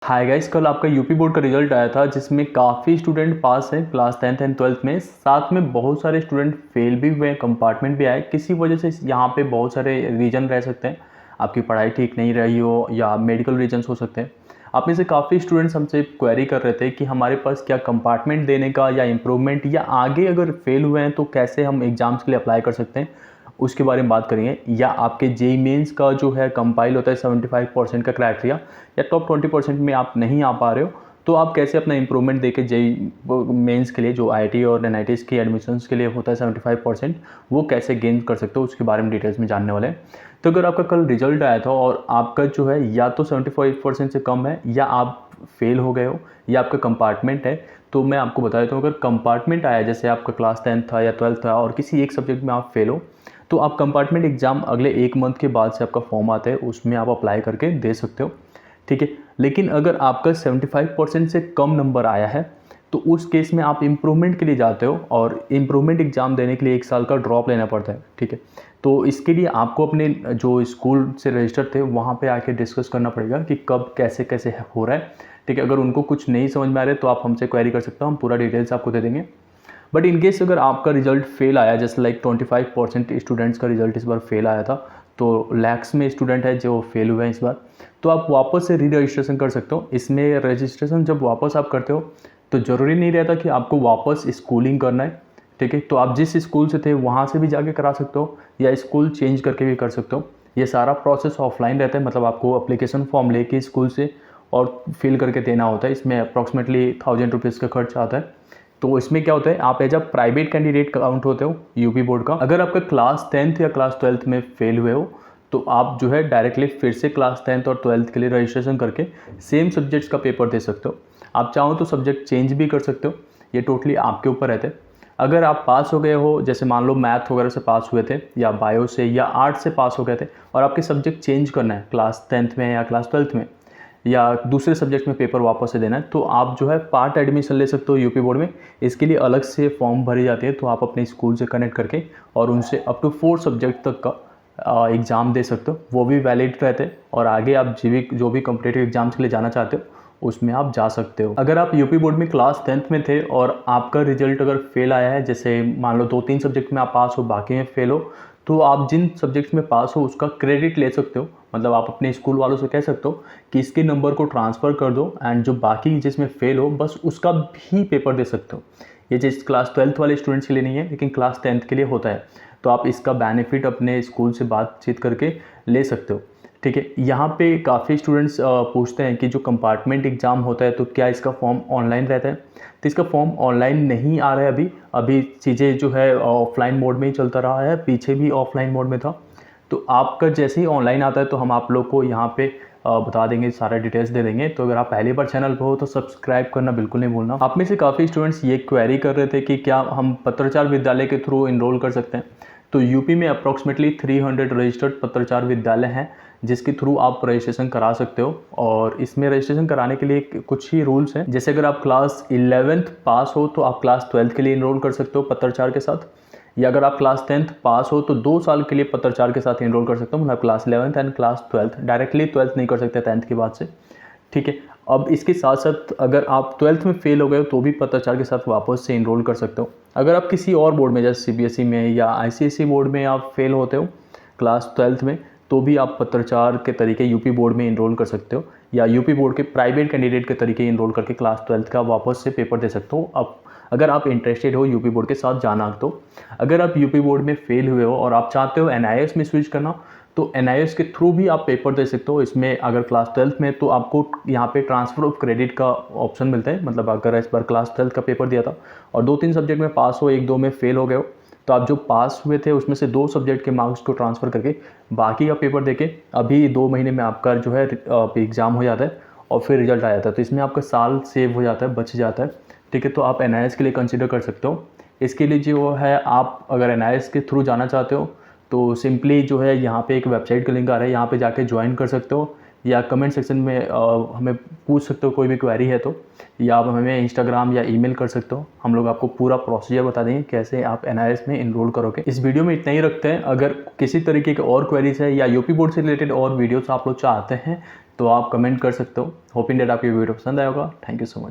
Hi guys, कल आपका UP board का रिजल्ट आया था जिसमें काफ़ी स्टूडेंट पास हैं क्लास 10th एंड 12th में। साथ में बहुत सारे स्टूडेंट फेल भी हुए हैं, कंपार्टमेंट भी आए। किसी वजह से यहाँ पे बहुत सारे रीज़न रह सकते हैं। आपकी पढ़ाई ठीक नहीं रही हो या मेडिकल रीजन्स हो सकते हैं। आप में से काफ़ी स्टूडेंट्स हमसे क्वेरी कर रहे थे कि हमारे पास क्या कंपार्टमेंट देने का या इम्प्रूवमेंट, या आगे अगर फेल हुए हैं तो कैसे हम एग्ज़ाम्स के लिए अप्लाई कर सकते हैं, उसके बारे में बात करेंगे। या आपके जेईई मेंस का जो है कंपाइल होता है 75% का क्राइटेरिया, या टॉप 20% में आप नहीं आ पा रहे हो तो आप कैसे अपना इंप्रूवमेंट देके जेईई मेंस के लिए, जो आईआईटी और एनआईटीज़ की एडमिशन्स के लिए होता है 75%, वो कैसे गेन कर सकते हो उसके बारे में डिटेल्स में जानने वाले हैं। तो अगर आपका कल रिजल्ट आया था और आपका जो है या तो 75% से कम है, या आप फेल हो गए हो, या आपका कंपार्टमेंट है, तो मैं आपको बता देता हूँ। अगर कंपार्टमेंट आया, जैसे आपका क्लास 10 था या 12 था और किसी एक सब्जेक्ट में आप फेल हो, तो आप कंपार्टमेंट एग्ज़ाम अगले 1 मंथ के बाद से आपका फॉर्म आता है, उसमें आप अप्लाई करके दे सकते हो, ठीक है। लेकिन अगर आपका 75% से कम नंबर आया है तो उस केस में आप इम्प्रूवमेंट के लिए जाते हो, और इम्प्रूवमेंट एग्ज़ाम देने के लिए 1 साल का ड्रॉप लेना पड़ता है, ठीक है। तो इसके लिए आपको अपने जो स्कूल से रजिस्टर थे वहाँ पे आके डिस्कस करना पड़ेगा कि कब कैसे कैसे हो रहा है, ठीक है। अगर उनको कुछ नहीं समझ में आ रहा है तो आप हमसे क्वेरी कर सकते हो, हम पूरा डिटेल्स आपको दे देंगे। बट इन केस अगर आपका रिजल्ट फेल आया, जैसे लाइक 25% स्टूडेंट्स का रिजल्ट इस बार फेल आया था, तो लैक्स में स्टूडेंट है जो फेल हुए हैं इस बार, तो आप वापस से री रजिस्ट्रेशन कर सकते हो। इसमें रजिस्ट्रेशन जब वापस आप करते हो तो ज़रूरी नहीं रहता कि आपको वापस स्कूलिंग करना है, ठीक है। तो आप जिस स्कूल से थे वहाँ से भी जाके करा सकते हो, या स्कूल चेंज करके भी कर सकते हो। ये सारा प्रोसेस ऑफलाइन रहता है, मतलब आपको अप्लीकेशन फॉर्म लेके स्कूल से और फिल करके देना होता है। इसमें अप्रॉक्सीमेटली 1000 रुपीज़ का खर्च आता है। तो इसमें क्या होता है, आप as a private candidate count होते हो यूपी बोर्ड का। अगर आपका क्लास 10th या क्लास 12th में फेल हुए हो तो आप जो है डायरेक्टली फिर से क्लास 10th और 12th के लिए रजिस्ट्रेशन करके सेम सब्जेक्ट्स का पेपर दे सकते हो। आप चाहो तो सब्जेक्ट चेंज भी कर सकते हो, ये टोटली आपके ऊपर रहता है। अगर आप पास हो गए हो, जैसे मान लो मैथ वगैरह से पास हुए थे, या बायो से या आर्ट से पास हो गए थे, और आपके सब्जेक्ट चेंज करना है क्लास 10th में या क्लास 12th में, या दूसरे सब्जेक्ट में पेपर वापस से देना है, तो आप जो है पार्ट एडमिशन ले सकते हो यूपी बोर्ड में। इसके लिए अलग से फॉर्म भरी जाती है, तो आप अपने स्कूल से कनेक्ट करके और उनसे अप टू 4 सब्जेक्ट तक का एग्ज़ाम दे सकते हो, वो भी वैलिड रहते हैं। और आगे आप जो भी कॉम्पिटिटिव एग्जाम्स के लिए जाना चाहते हो उसमें आप जा सकते हो। अगर आप यूपी बोर्ड में क्लास 10th में थे और आपका रिजल्ट अगर फेल आया है, जैसे मान लो 2-3 सब्जेक्ट में आप पास हो, बाकी में फेल हो, तो आप जिन सब्जेक्ट्स में पास हो उसका क्रेडिट ले सकते हो। मतलब आप अपने स्कूल वालों से कह सकते हो कि इसके नंबर को ट्रांसफ़र कर दो, एंड जो बाकी जिसमें फेल हो बस उसका भी पेपर दे सकते हो। ये जिस क्लास 12th वाले स्टूडेंट्स के लिए नहीं है, लेकिन क्लास 10th के लिए होता है। तो आप इसका बेनिफिट अपने स्कूल से बातचीत करके ले सकते हो, ठीक है। यहाँ पे काफ़ी स्टूडेंट्स पूछते हैं कि जो कंपार्टमेंट एग्ज़ाम होता है तो क्या इसका फॉर्म ऑनलाइन रहता है। तो इसका फॉर्म ऑनलाइन नहीं आ रहा है अभी चीज़ें जो है ऑफलाइन मोड में ही चलता रहा है, पीछे भी ऑफलाइन मोड में था। तो आपका जैसे ही ऑनलाइन आता है तो हम आप लोग को यहाँ पे बता देंगे, सारे डिटेल्स दे देंगे। तो अगर आप पहली बार चैनल पर हो तो सब्सक्राइब करना बिल्कुल नहीं भूलना। आप में से काफ़ी स्टूडेंट्स ये क्वेरी कर रहे थे कि क्या हम पत्राचार विद्यालय के थ्रू इनरोल कर सकते हैं। तो यूपी में अप्रॉक्सीमेटली 300 रजिस्टर्ड पत्राचार विद्यालय हैं जिसके थ्रू आप रजिस्ट्रेशन करा सकते हो। और इसमें रजिस्ट्रेशन कराने के लिए कुछ ही रूल्स हैं। जैसे अगर आप क्लास 11th पास हो तो आप क्लास 12th के लिए इनरोल कर सकते हो पत्राचार के साथ, या अगर आप क्लास 10th पास हो तो 2 साल के लिए पत्राचार के साथ इनरोल कर सकते हो। मतलब class 11th and class 12th, directly 12th नहीं कर सकते 10th के बाद से, ठीक है। अब इसके साथ साथ अगर आप 12th में फेल हो गए तो भी पत्राचार के साथ वापस से इनरोल कर सकते हो। अगर आप किसी और बोर्ड में जैसे सीबीएसई में या आईसीएसई बोर्ड में आप फेल होते हो क्लास 12th में, तो भी आप पत्राचार के तरीके यूपी बोर्ड में इनरोल कर सकते हो, या यूपी बोर्ड के प्राइवेट कैंडिडेट के तरीके इनरोल करके क्लास 12th का वापस से पेपर दे सकते हो। अब अगर आप इंटरेस्टेड हो यूपी बोर्ड के साथ जाना, तो अगर आप यूपी बोर्ड में फेल हुए हो और आप चाहते हो एनआईएस में स्विच करना, तो एनआईएस के थ्रू भी आप पेपर दे सकते हो। इसमें अगर क्लास 12th में तो आपको यहाँ पे ट्रांसफ़र ऑफ क्रेडिट का ऑप्शन मिलता है। मतलब अगर इस बार क्लास 12th का पेपर दिया था और 2-3 सब्जेक्ट में पास हो, 1-2 में फेल हो गए हो, तो आप जो पास हुए थे उसमें से 2 सब्जेक्ट के मार्क्स को ट्रांसफ़र करके बाकी का पेपर देके अभी 2 महीने में आपका जो है एग्ज़ाम हो जाता है और फिर रिजल्ट आ जाता है। तो इसमें आपका साल सेव हो जाता है, बच जाता है, ठीक है। तो आप एनआईएस के लिए कंसिडर कर सकते हो। इसके लिए जो है, आप अगर एनआईएस के थ्रू जाना चाहते हो तो सिंपली जो है यहाँ पे एक वेबसाइट का लिंक आ रहा है, यहाँ पे जाके ज्वाइन कर सकते हो, या कमेंट सेक्शन में हमें पूछ सकते हो कोई भी क्वेरी है तो, या आप हमें इंस्टाग्राम या ईमेल कर सकते हो। हम लोग आपको पूरा प्रोसीजर बता देंगे कैसे आप एनआईएस में इनरोल करोगे। इस वीडियो में इतना ही रखते हैं। अगर किसी तरीके के और क्वेरीज है या यूपी बोर्ड से रिलेटेड और वीडियोस आप लोग चाहते हैं तो आप कमेंट कर सकते हो। होप इन डेट आपको ये वीडियो पसंद आया होगा। Thank you so much.